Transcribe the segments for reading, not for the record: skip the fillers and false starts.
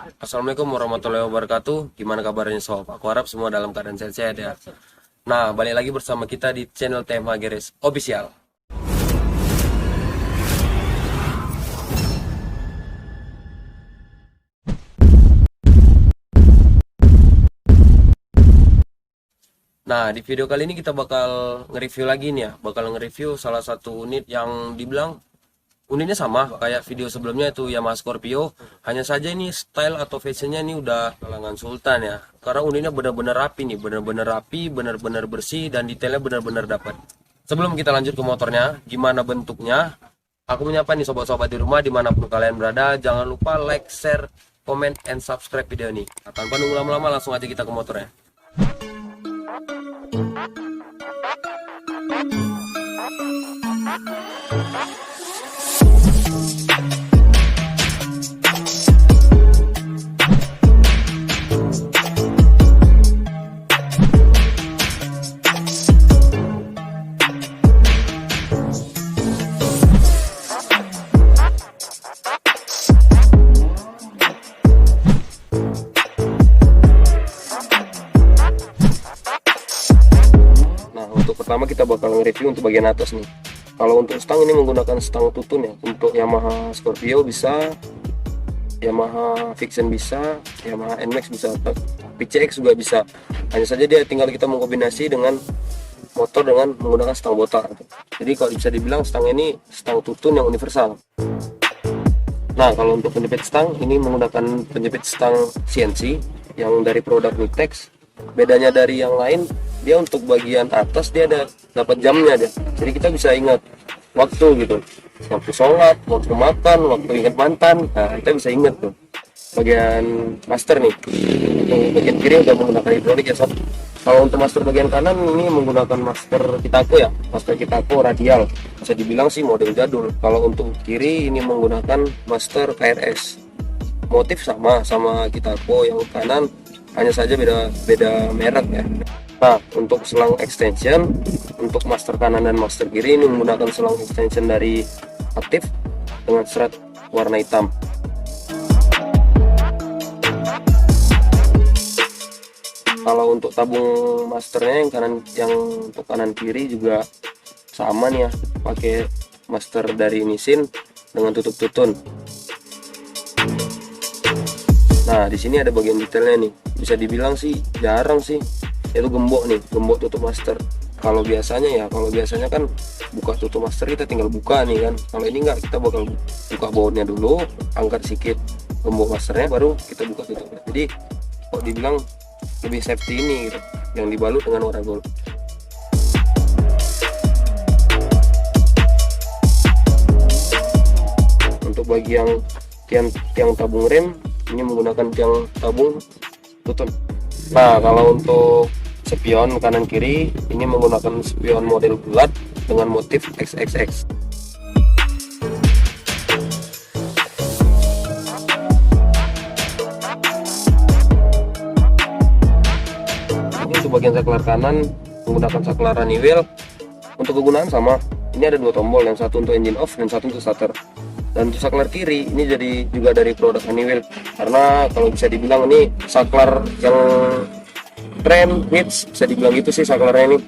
Assalamualaikum warahmatullahi wabarakatuh. Gimana kabarnya sob? Aku harap semua dalam keadaan sehat-sehat ya. Nah, balik lagi bersama kita di channel TMH Garage Official. Nah, di video kali ini kita bakal nge-review lagi nih ya. Bakal nge-review salah satu unit yang dibilang unitnya sama kayak video sebelumnya itu Yamaha Scorpio, hanya saja ini style atau fashionnya ini udah kalangan sultan ya. Karena unitnya benar-benar rapi nih, benar-benar rapi, benar-benar bersih dan detailnya benar-benar dapat. Sebelum kita lanjut ke motornya, gimana bentuknya? Aku menyapa nih sobat-sobat di rumah dimanapun kalian berada, jangan lupa like, share, comment, and subscribe video ini. Nah, tanpa nunggu lama-lama langsung aja kita ke motornya. Pertama kita bakal nge-review untuk bagian atas nih. Kalau untuk stang ini menggunakan stang tutun ya. Untuk Yamaha Scorpio bisa, Yamaha Vixion bisa, Yamaha NMAX bisa, PCX juga bisa. Hanya saja dia tinggal kita mengkombinasi dengan motor dengan menggunakan stang botak. Jadi kalau bisa dibilang stang ini stang tutun yang universal. Nah, kalau untuk penjepit stang ini menggunakan penjepit stang CNC yang dari produk Nitex. Bedanya dari yang lain, dia untuk bagian atas dia ada dapat jamnya dia. Jadi kita bisa ingat waktu gitu, waktu sholat, waktu makan, waktu ingat mantan. Nah, kita bisa ingat tuh. Bagian master nih, untuk bagian kiri udah menggunakan hidrolik ya sob. Kalau untuk master bagian kanan ini menggunakan master Kitako ya, master Kitako radial. Bisa dibilang sih model jadul. Kalau untuk kiri ini menggunakan master KRS. Motif sama Kitako, yang kanan hanya saja beda merek ya. Nah, untuk selang extension untuk master kanan dan master kiri ini menggunakan selang extension dari Aktif dengan serat warna hitam. Kalau untuk tabung masternya yang untuk kanan kiri juga sama nih ya, pakai master dari Nissin dengan tutup tutun. Nah, di sini ada bagian detailnya nih. Bisa dibilang sih jarang sih. Itu gembok nih, gembok tutup master. Kalau biasanya kan buka tutup master kita tinggal buka nih kan. Kalau ini enggak, kita bakal buka bautnya dulu, angkat sedikit gembok masternya, baru kita buka tutupnya. Jadi kok dibilang lebih safety ini gitu, yang dibalut dengan warna gold. Untuk bagian tiang tabung rem ini menggunakan tiang tabung tutun. Nah, kalau untuk spion kanan kiri ini menggunakan spion model bulat dengan motif XXX. Ini untuk bagian saklar kanan menggunakan saklar running wheel. Untuk kegunaan sama, ini ada dua tombol, yang satu untuk engine off dan satu untuk starter. Dan untuk saklar kiri ini jadi juga dari produk Honeywell, karena kalau bisa dibilang ini saklar yang tren hits, bisa dibilang gitu sih saklarnya ini.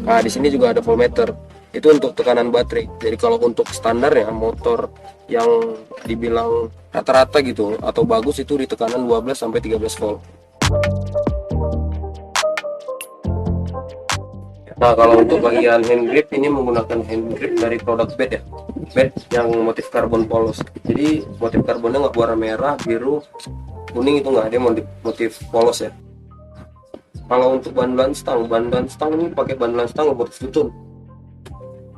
Nah, di sini juga ada voltmeter. Itu untuk tekanan baterai. Jadi kalau untuk standar ya, motor yang dibilang rata-rata gitu atau bagus itu di tekanan 12 sampai 13 volt. Nah, kalau untuk bagian hand grip ini menggunakan hand grip dari produk BED ya, BED yang motif karbon polos. Jadi motif karbonnya nggak warna merah, biru, kuning, itu nggak, dia motif polos ya. Kalau untuk bandulan stang ini pakai bandulan stang motif tutun.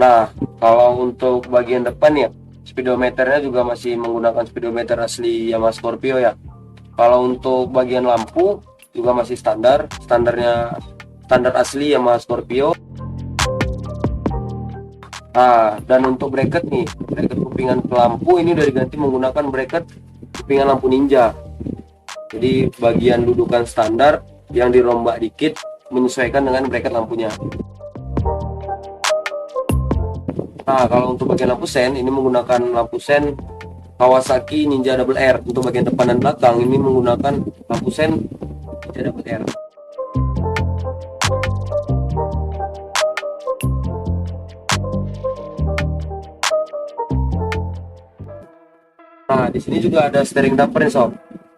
Nah, kalau untuk bagian depan ya, speedometernya juga masih menggunakan speedometer asli Yamaha Scorpio ya. Kalau untuk bagian lampu juga masih standar asli Yamaha Scorpio. Nah, dan untuk bracket nih, bracket kupingan lampu ini udah diganti menggunakan bracket kupingan lampu ninja. Jadi bagian dudukan standar yang dirombak dikit menyesuaikan dengan bracket lampunya. Nah, kalau untuk bagian lampu sen ini menggunakan lampu sen Kawasaki Ninja Double R. Untuk bagian depan dan belakang ini menggunakan lampu sen Ninja Double R. Nah, di sini juga ada steering damper nih sob.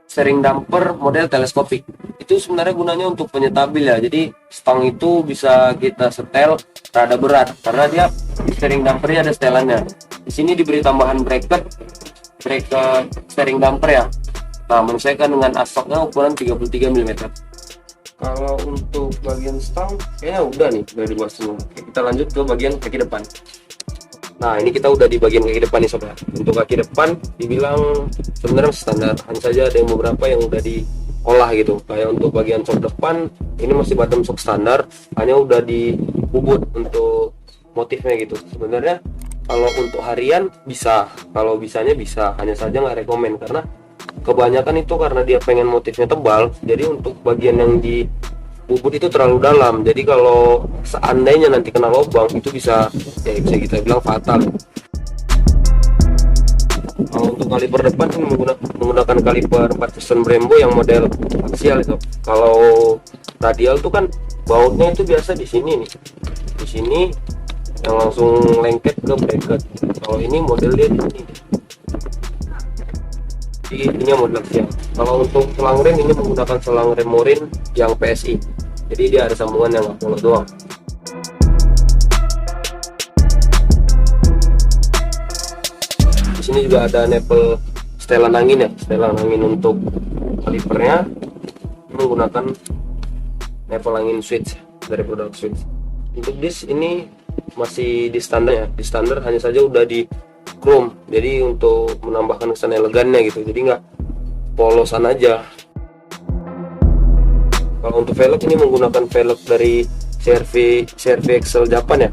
Steering damper model teleskopik. Itu sebenarnya gunanya untuk penyetabil ya. Jadi stang itu bisa kita setel rada berat karena dia steering dampernya ada setelannya. Di sini diberi tambahan bracket steering damper ya. Nah, menyesuaikan dengan asfaltnya ukuran 33 mm. Kalau untuk bagian stang kayaknya udah dibuat semua. Kita lanjut ke bagian kaki depan. Nah, ini kita udah di bagian kaki depan nih sobat. Untuk kaki depan dibilang sebenarnya standar, hanya saja ada yang beberapa yang udah diolah gitu. Kayak untuk bagian sok depan ini masih bottom sok standar, hanya udah dibubut untuk motifnya gitu. Sebenarnya kalau untuk harian bisa, kalau bisanya bisa, hanya saja nggak rekomen karena kebanyakan itu karena dia pengen motifnya tebal. Jadi untuk bagian yang di bubut itu terlalu dalam, jadi kalau seandainya nanti kena lubang itu bisa kita bilang fatal. Kalau untuk kaliper depan ini menggunakan kaliper 4 piston Brembo yang model aksial itu. Kalau radial itu kan bautnya itu biasa di sini nih, di sini yang langsung lengket ke bracket. Kalau ini model dia di sini, ininya model aksial. Kalau untuk selang rem ini menggunakan selang rem Morin yang PSI, jadi dia ada sambungan yang nggak polos doang. Di sini juga ada nepel setelan angin ya, setelan angin untuk kalipernya menggunakan nepel angin switch dari produk switch. Untuk disk ini masih di standar ya, di standar hanya saja udah di chrome, jadi untuk menambahkan kesan elegannya gitu, jadi nggak polosan aja. Kalau untuk velg ini menggunakan velg dari CRV Excel Japan ya,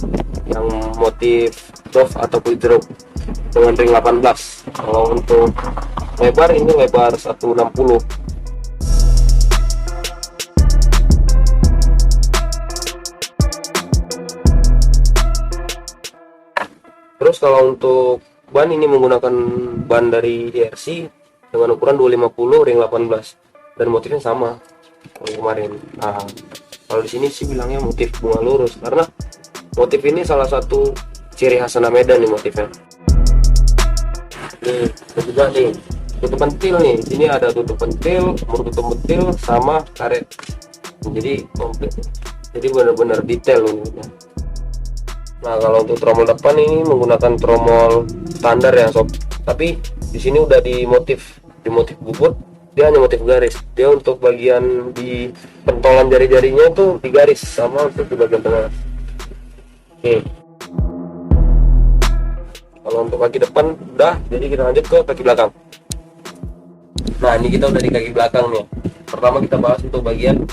yang motif Dove atau Quidro dengan ring 18. Kalau untuk lebar ini lebar 160. Terus kalau untuk ban ini menggunakan ban dari ERC dengan ukuran 250 ring 18 dan motifnya sama yang kemarin. Nah, kalau di sini sih bilangnya motif bunga lurus karena motif ini salah satu ciri khas anak Medan nih motifnya. Nih, juga nih tutup pentil nih. Sini ada tutup pentil, tutup pentil sama karet. Jadi komplit. Jadi benar-benar detail ini. Nah, kalau untuk tromol depan ini menggunakan tromol standar ya sob. Tapi di sini udah di motif bubut, dia hanya motif garis. Dia untuk bagian di pentolan jari-jarinya itu digaris sama untuk di bagian tengah. Oke. Kalau untuk kaki depan udah, jadi kita lanjut ke kaki belakang. Nah, ini kita udah di kaki belakang nih. Pertama kita bahas untuk bagian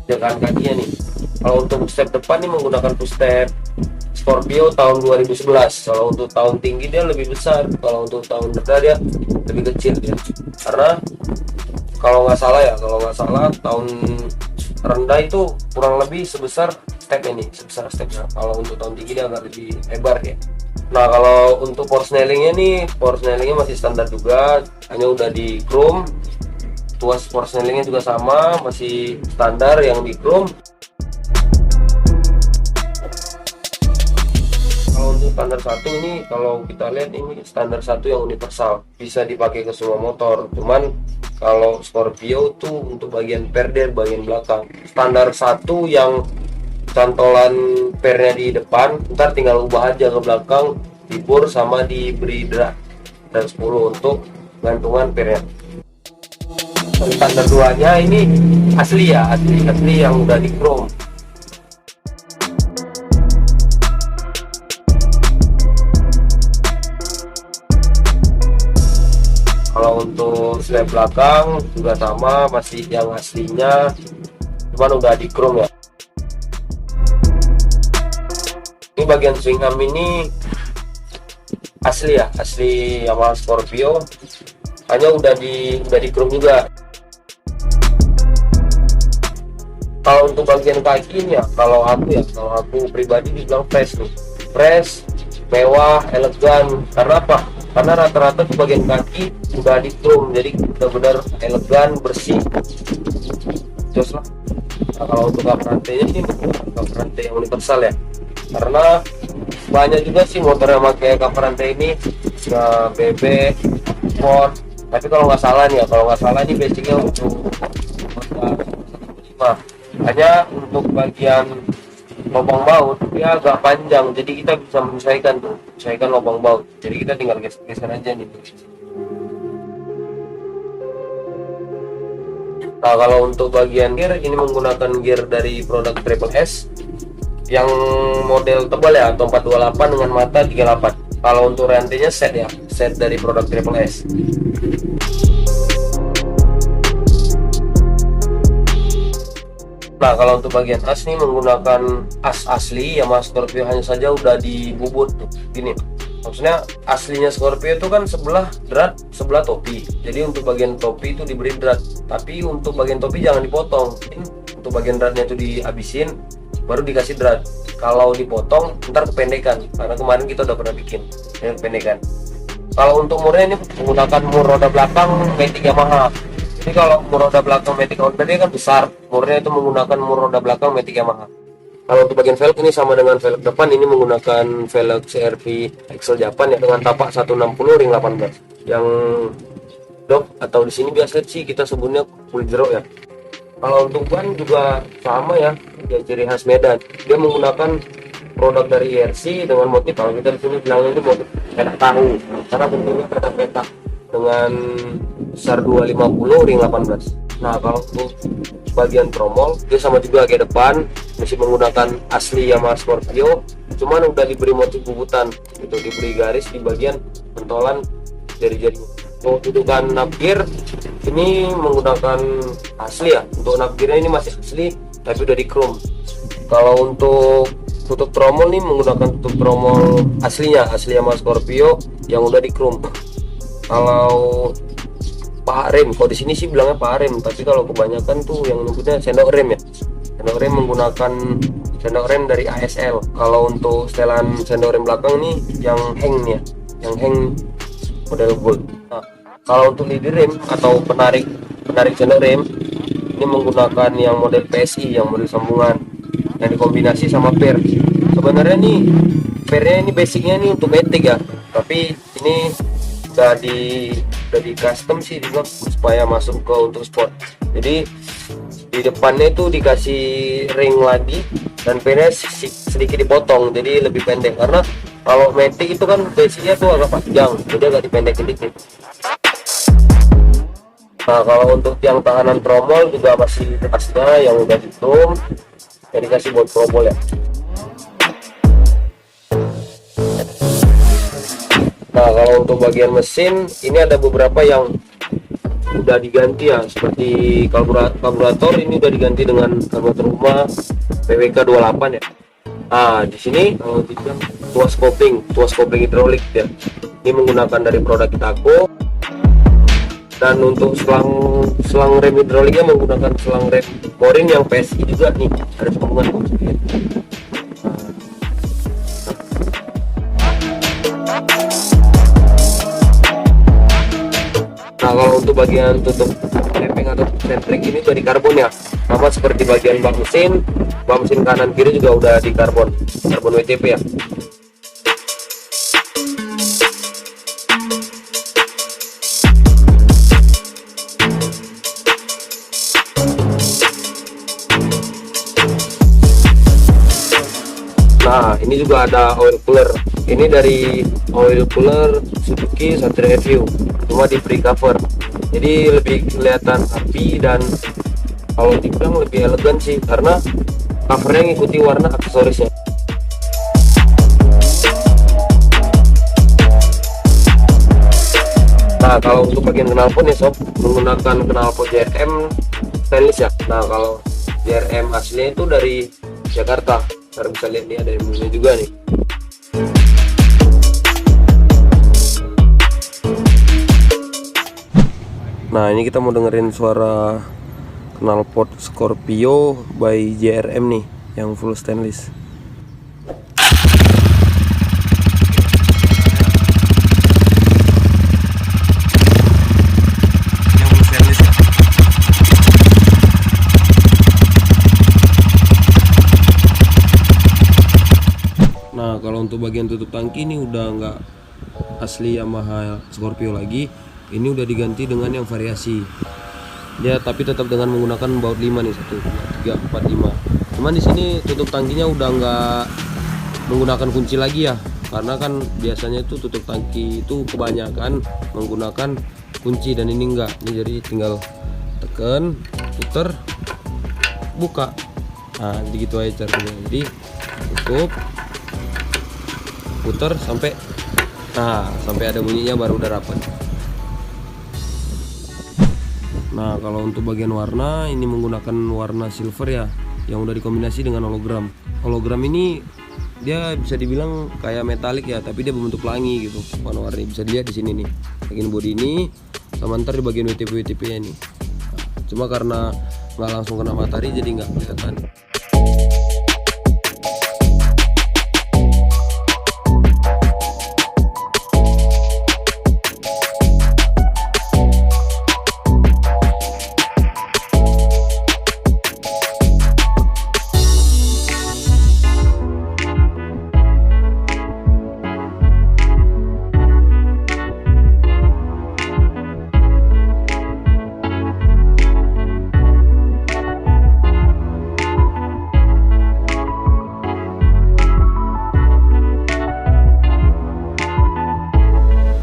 jagaan kakinya nih. Kalau untuk step depan nih menggunakan step Scorpio tahun 2011. Kalau untuk tahun tinggi dia lebih besar, kalau untuk tahun rendah dia lebih kecil ya. Karena kalau nggak salah tahun rendah itu kurang lebih sebesar step ini, sebesar stepnya. Kalau untuk tahun tinggi dia agak lebih lebar ya. Nah, kalau untuk power snellingnya masih standar juga, hanya udah di chrome. Tuas power snellingnya juga sama, masih standar yang di chrome. Kalau untuk standar 1 ini, kalau kita lihat ini standar 1 yang universal, bisa dipakai ke semua motor. Cuman kalau Scorpio tuh untuk bagian perder bagian belakang. Standar 1 yang cantolan pernya di depan, ntar tinggal ubah aja ke belakang, dibor sama diberi dan 10 untuk gantungan pernya. Standar 2 nya ini asli ya, asli yang udah di chrome. Kalau untuk slab belakang juga sama, masih yang aslinya, cuman udah di chrome ya. Ini bagian swing arm ini asli ya, asli Yamaha Scorpio, hanya udah di chrome juga. Kalau untuk bagian kakinya, kalau aku pribadi dibilang fresh nih, fresh mewah, elegan. Karena apa? Karena rata-rata tuh bagian kaki udah di chrome, jadi benar-benar elegan, bersih, jos lah. Nah, kalau untuk cover rantainya sih cover rantai yang universal ya, karena banyak juga sih motor yang pakai cover rantai ini, ya BB, Ford. Tapi kalau nggak salah nih ya, kalau nggak salah ini basicnya untuk Honda 1.5. Hanya untuk bagian lubang baut dia agak panjang, jadi kita bisa menyesuaikan lubang baut. Jadi kita tinggal geser aja nih. Nah, kalau untuk bagian gear ini menggunakan gear dari produk Triple S yang model tebal ya, atau 428 dengan mata 38. Kalau untuk rantainya set ya, set dari produk Triple S. Nah, kalau untuk bagian as nih menggunakan as asli Yamaha Scorpio, hanya saja udah dibubut tuh gini. Maksudnya aslinya Scorpio itu kan sebelah drat, sebelah topi. Jadi untuk bagian topi itu diberi drat, tapi untuk bagian topi jangan dipotong. Untuk bagian dratnya itu dihabisin, baru dikasih drat. Kalau dipotong ntar kependekan, karena kemarin kita udah pernah bikin kependekan. Kalau untuk murnya ini menggunakan mur roda belakang Matic Yamaha. Jadi kalau mur roda belakang Matic Honda dia kan besar, murnya itu menggunakan mur roda belakang Matic Yamaha. Kalau untuk bagian velg ini sama dengan velg depan, ini menggunakan velg CRV Excel Japan ya, dengan tapak 160 ring 18. Yang dok atau di sini biasa sih kita sebutnya kulit jeruk ya. Kalau untuk ban juga sama ya, ciri khas Medan. Dia menggunakan produk dari IRC dengan motif, kalau kita di sini bilangnya ini motif petak tahu, karena bentuknya petak-petak dengan besar 250 ring 18. Nah, kalau untuk bagian tromol dia sama juga kayak depan, masih menggunakan asli Yamaha Scorpio, cuman udah diberi motif bubutan gitu, diberi garis di bagian pentolan jari-jari. Untuk dudukan navgear ini menggunakan asli ya, untuk navgearnya ini masih asli tapi udah di chrome. Kalau untuk tutup tromol nih menggunakan tutup tromol aslinya, asli Yamaha Scorpio yang udah di chrome. Kalau paha rem, kalau di sini sih bilangnya paha rem, tapi kalau kebanyakan tuh yang nyebutnya sendok rem ya. Sendok rem menggunakan sendok rem dari ASL. Kalau untuk setelan sendok rem belakang nih yang hang nih ya, yang hang model gold. Nah, kalau untuk lidi rem atau penarik sendok rem ini menggunakan yang model PSI, yang model sambungan yang dikombinasi sama per. Sebenarnya nih pernya ini basicnya nih untuk Matic ya, tapi ini udah di custom sih juga supaya masuk ke untuk sport. Jadi di depannya itu dikasih ring lagi dan pernya sedikit dipotong jadi lebih pendek, karena kalau Matic itu kan basicnya tuh agak panjang, jadi agak dipendekin dikit. Nah, kalau untuk tiang tahanan tromol juga masih bekasnya yang udah ditum, yang dikasih buat tromol ya. Nah, kalau untuk bagian mesin ini ada beberapa yang udah diganti ya, seperti karburator ini udah diganti dengan karburator rumah PWK 28 ya. Nah, di sini kalau dibilang tuas kopling hidrolik ya, ini menggunakan dari produk Itako. Dan untuk selang rem hidroliknya menggunakan selang rem Morin yang PSI juga nih, ada sambungan sedikit. Nah, kalau untuk bagian tutup lepeng atau sentrik ini udah di karbon ya, sama seperti bagian bak mesin kanan kiri juga udah di karbon WTP ya. Nah, ini juga ada oil cooler. Ini dari oil cooler Suzuki Satria Review, cuma diberi cover, jadi lebih kelihatan rapi dan kalau dibilang lebih elegan sih, karena covernya ngikuti warna aksesorisnya. Nah, kalau untuk bagian knalpot ya sob, menggunakan knalpot JRM stainless ya. Nah, kalau JRM aslinya itu dari Jakarta. Kalian bisa lihat nih ada ilmunya juga nih. Nah, ini kita mau dengerin suara knalpot Scorpio by JRM nih yang full stainless. Nah kalau untuk bagian tutup tangki ini udah nggak asli Yamaha Scorpio lagi, ini udah diganti dengan yang variasi ya, tapi tetap dengan menggunakan baut 5 nih, 1 2 3 4 5. Cuman di sini tutup tangkinya udah nggak menggunakan kunci lagi ya, karena kan biasanya itu tutup tangki itu kebanyakan menggunakan kunci dan ini enggak. Ini jadi tinggal tekan, puter, buka. Nah gitu aja caranya. Jadi tutup, puter sampai ada bunyinya baru udah rapat. Nah kalau untuk bagian warna ini menggunakan warna silver ya, yang udah dikombinasi dengan hologram. Hologram ini dia bisa dibilang kayak metalik ya, tapi dia berbentuk pelangi gitu warna-warni. Bisa dilihat di sini nih, bagian bodi ini sama ntar di bagian WTP nya nih. Cuma karena nggak langsung kena matahari jadi nggak kelihatan.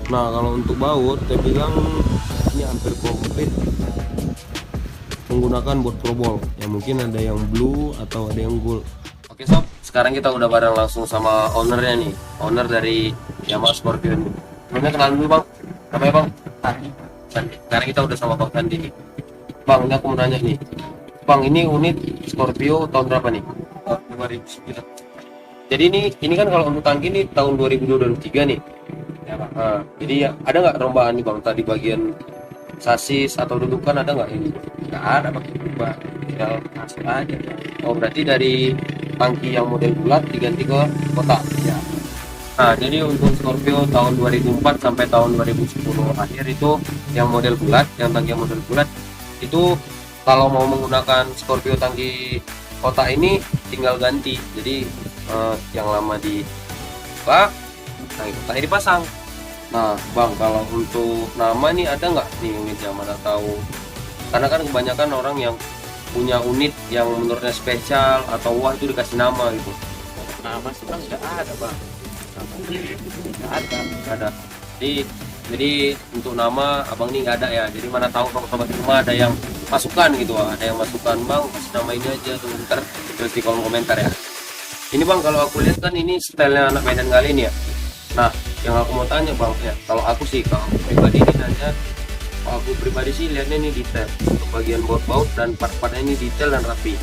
Nah kalau untuk baut saya bilang ini hampir komplit menggunakan baut probol ya, mungkin ada yang blue atau ada yang gold. Oke sob, sekarang kita udah bareng langsung sama ownernya nih, owner dari Yamaha Scorpio ini. Namanya kenalan dulu bang, namanya bang Sandi. Sekarang kita udah sama bang Sandi nih. Bang ini aku mau nanya nih bang, ini unit Scorpio tahun berapa nih? 2009. Jadi ini kan kalau untuk tangki ini tahun 2023 nih ya bang. Nah, jadi ya, ada nggak rombaan nih bang tadi bagian sasis atau dudukan ada nggak ini? Nggak ada bang, tinggal masuk aja ya. Oh berarti dari tangki yang model bulat diganti ke kotak Ya. Nah jadi untuk Scorpio tahun 2004 sampai tahun 2010 akhir itu yang model bulat, yang tangki yang model bulat itu kalau mau menggunakan Scorpio tangki kotak ini tinggal ganti. Jadi yang lama dibuka, tangki kotaknya dipasang. Nah bang, kalau untuk nama nih ada nggak nih unitnya, mana tahu, karena kan kebanyakan orang yang punya unit yang menurutnya spesial atau wah itu dikasih nama gitu. Nama sih bang nggak ada bang, nggak ada. Jadi untuk nama abang ini nggak ada ya. Jadi mana tahu kalau sobat di rumah ada yang masukan gitu, ada yang masukan bang kasih nama ini aja tuh, ntar terus di kolom komentar ya. Ini bang kalau aku lihat kan ini stylenya anak Medan kali ini ya. Nah yang aku mau tanya bang ya, kalau aku pribadi ini nanya, kalau aku pribadi sih lihatnya ini detail untuk bagian baut-baut dan part-partnya ini detail dan rapi.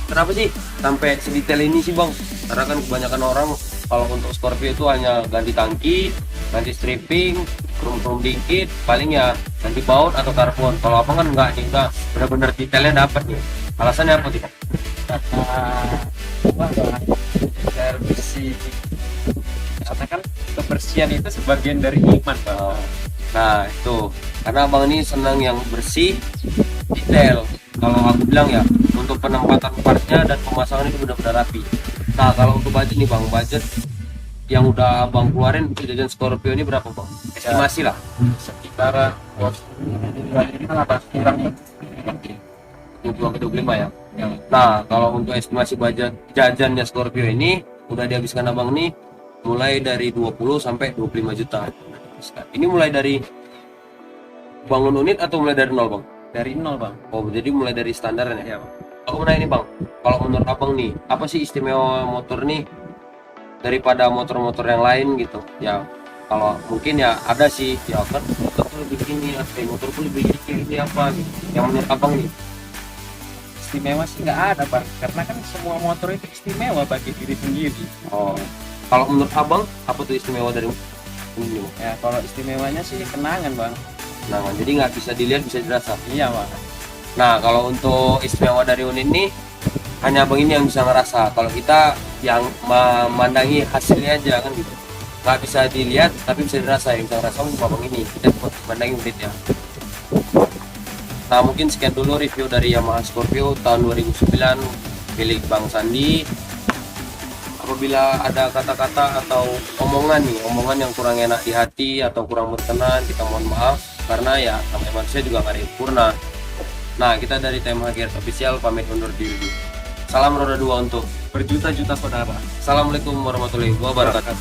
Kenapa sih sampai sedetail ini sih bang? Karena kan kebanyakan orang kalau untuk Scorpio itu hanya ganti tangki, ganti stripping, krum-krum dikit, paling ya ganti baut atau karbon. Kalau apa kan enggak nih, enggak benar-benar detailnya dapat nih. Alasannya apa sih bang? Biar bersih, karena kan kebersihan itu sebagian dari iman bang. Nah itu karena abang ini senang yang bersih, detail. Kalau aku bilang ya untuk penempatan partnya dan pemasangan itu benar-benar rapi. Nah kalau untuk budget nih bang, budget yang udah abang keluarin untuk jajan Scorpio ini berapa bang? Estimasi lah. Sekitar 25 ya. Nah kalau untuk estimasi budget jajannya Scorpio ini udah dihabiskan abang nih mulai dari 20 sampai 25 juta. Ini mulai dari bangun unit atau mulai dari nol bang? Dari nol bang. Oh jadi mulai dari standarnya ya bang. Aku mau nanya nih bang, kalau menurut abang nih apa sih istimewa motor nih daripada motor-motor yang lain gitu ya? Kalau mungkin ya ada sih ya kan motor tuh lebih gini atau motorku lebih gini apa gitu. Yang menurut abang nih Istimewa sih nggak ada bang, karena kan semua motor itu istimewa bagi diri sendiri. oh kalau menurut abang apa tuh istimewa dari ini? Ya kalau istimewanya sih kenangan bang. Nah jadi nggak bisa dilihat, bisa dirasa. Iya bang. Nah kalau untuk istimewa dari unit ini hanya abang ini yang bisa ngerasa, kalau kita yang memandangi hasilnya aja kan gitu, nggak bisa dilihat tapi bisa dirasa. Yang bisa ngerasa cuma abang ini, kita memandangi unitnya. Nah mungkin sekian dulu review dari Yamaha Scorpio tahun 2009 milik Bang Sandi. Aku apabila ada kata-kata atau omongan yang kurang enak di hati atau kurang berkenan, kita mohon maaf karena ya namanya manusia juga nggak ada yang sempurna. Nah, kita dari TMH Gears Official pamit undur diri. Salam roda 2 untuk berjuta-juta saudara. Assalamualaikum warahmatullahi wabarakatuh.